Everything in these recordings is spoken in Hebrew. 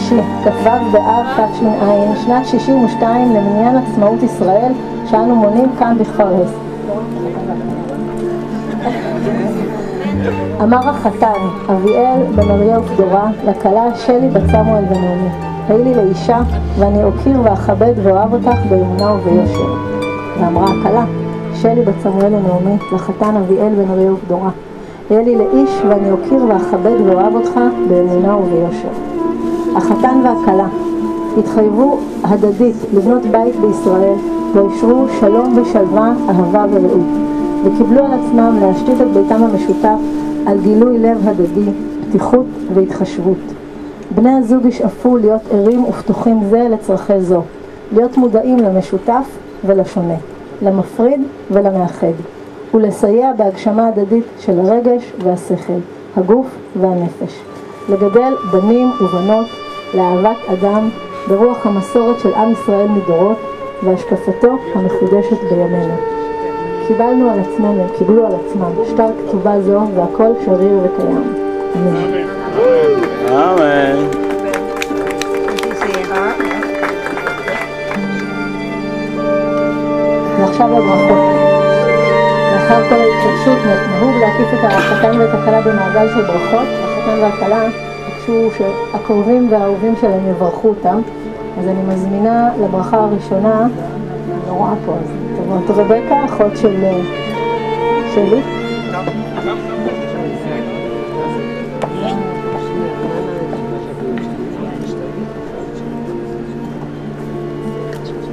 שישי, כ"ו באב תש"ע, שנת 62 למניין עצמאות ישראל, שאנו מונים כאן בכפר הס. אמר החתן, אביאל בן אריה ופדורה, לכלה שלי בת סמואל ונעמי, היי לי לאישה, ואני אוקיר ואכבד ואוהב אותך באמונה וביושר. ואמרה הכלה, שלי בת סמואל ונעמי, לחתן אביאל בן אריה ופדורה, יהיה לי לאיש ואני אוקיר ואכבד ואוהב אותך באמונה וביושר. החתן והכלה התחייבו הדדית לבנות בית בישראל, ואישרו שלום ושלווה, אהבה ורעות, וקיבלו על עצמם להשתית את ביתם המשותף על גילוי לב הדדי, פתיחות והתחשבות. בני הזוג ישאפו להיות ערים ופתוחים זה לצרכי זו, להיות מודעים למשותף ולשונה, למפריד ולמאחד, ולסייע בהגשמה הדדית של הרגש והשכל, הגוף והנפש, לגדל בנים ובנות לאהבת אדם ברוח המסורת של עם ישראל מדורות והשקפתו המחודשת בימינו. קיבלנו על עצמנו, קיבלו על עצמם שטר כתובה זו, והכל שריר וקיים. אמן. אמן. ועכשיו לברכות. לאחר כל ההתרגשות נהוג להקיף את החתן ואת הכלה במעגל של ברכות. החתן והכלה ביקשו שהקרובים והאהובים שלהם יברכו אותם, אז אני מזמינה לברכה הראשונה, אני לא רואה פה, אז תבוא את רבקה, אחות של שלי.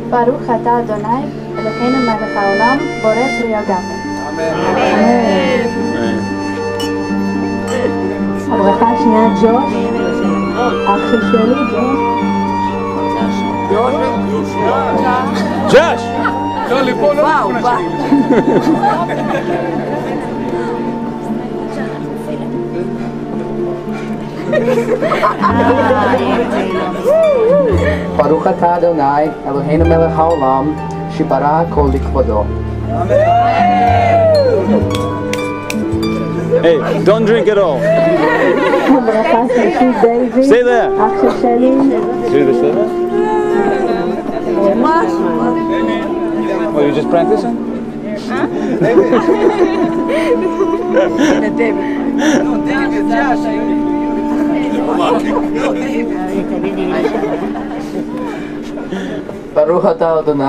ברוך אתה אדוני, אלוהינו מלך העולם, בורא פרי אדם. אמן. הברכה השנייה, ג'וש, אח של שלי, ג'וש! לא, לפה לא נכונה ברוך אתה אדוני, אלוהינו מלך העולם, שברא הכל לכבודו. Hey, don't drink at all. הברכה השלישית, דיוויד, Stay there. אח של שלי. Stay there. What, you just practicing? ברוך אתה אדוני,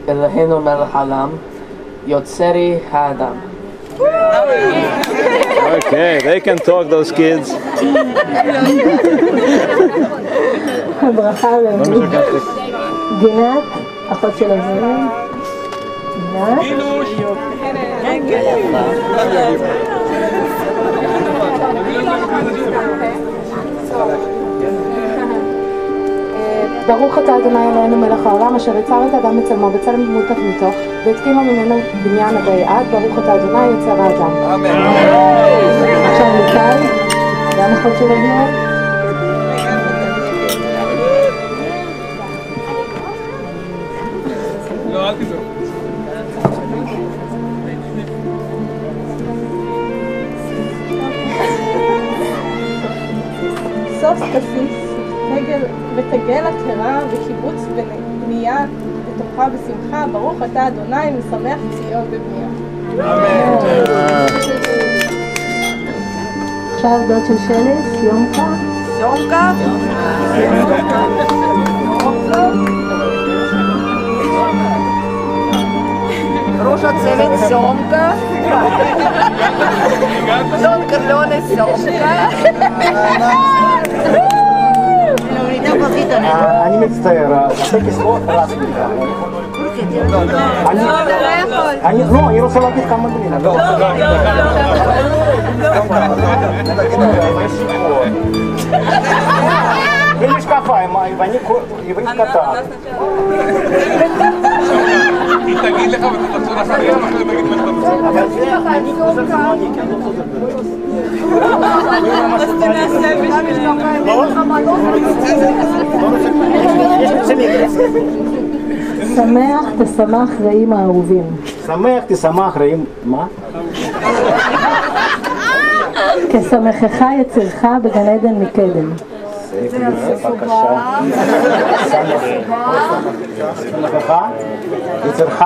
אלוהינו מלך העולם, יוצרי האדם. Okay, they can talk, those kids. הברכה למי. גינת, אחות של אביאל. גינת. ברוך אתה אדוני אלוהינו מלך העולם, אשר יצר את האדם בצלמו בצלם דמות תבניתו, והתקינו ממנו בניין עדי עד. ברוך אתה אדוני יוצר האדם. אמן. עכשיו ליקל, גם אחות של אביאל. לא, אל תזור. סוף כסיס, ותגל התרה וקיבוץ בנייה ותוכה בשמחה. ברוך אתה אדוני משמח ציון בבנייה. אמן. עכשיו דוד של שלי, סיומקה. סיומקה? ראש הצוות סומקה, דון קרלונה סומקה. אני מצטער, הטקס לא רסמי. אני רוצה להגיד כמה מילים. ומשקפיים, ואני עברית קטן. היא תגיד לך ואתה תחזור אחריה, ואחרי תגיד מה שאתה רוצה. אבל זה, אני חוזר כמוני, כי אני לא חוזר. אז תנסה בשבילה. שמח תשמח רעים האהובים. שמח תשמח רעים, מה? כשמחך יצירך בגן עדן מקדם. בבקשה. לך, אצלך,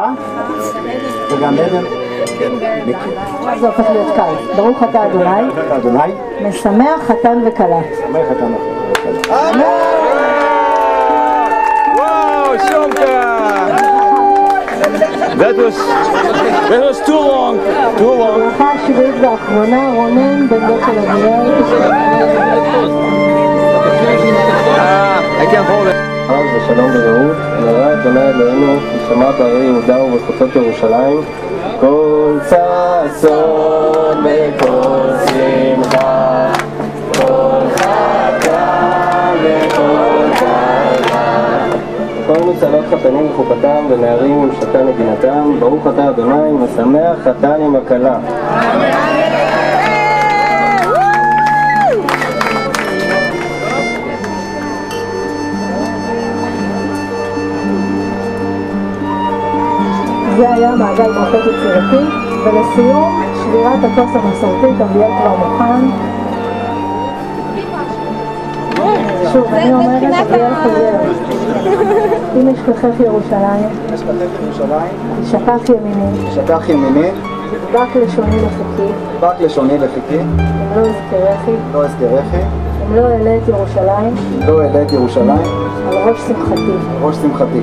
וגם עדן. זה הופך להיות קל. ברוך אתה אדוני, אדוני, משמח חתן וכלה. שמח חתן וכלה. Wow, Shomka! That was too long. Too long. ברכה השביעית והאחרונה, רונן בן דוד של אביאל. I can't hold it. אז ושלום ורעות, נראה אדוני אלוהינו, שמע בערי יהודה ובחוצות ירושלים, כל ששון וכל שמחה, כל חתן וכל כלה, כל מצלות חתנים וחופתם ונערים עם שתה נגינתם, ברוך אתה אדוני, משמח חתן עם הכלה. זה היה מעגל ברכות יצירתי, ולסיום, שבירת הכוס המסורתית, אביאל כבר מוכן. שוב, אני אומרת, אביאל חוזר. אם אשכחך ירושלים, תשכח ימיני, שטח ימיני, דק לשוני לחיקי, רק לשוני לחיקי, אם לא אזכרכי, לא אזכרכי, אם לא אעלה את ירושלים, לא אעלה את ירושלים, על ראש שמחתי. ראש שמחתי.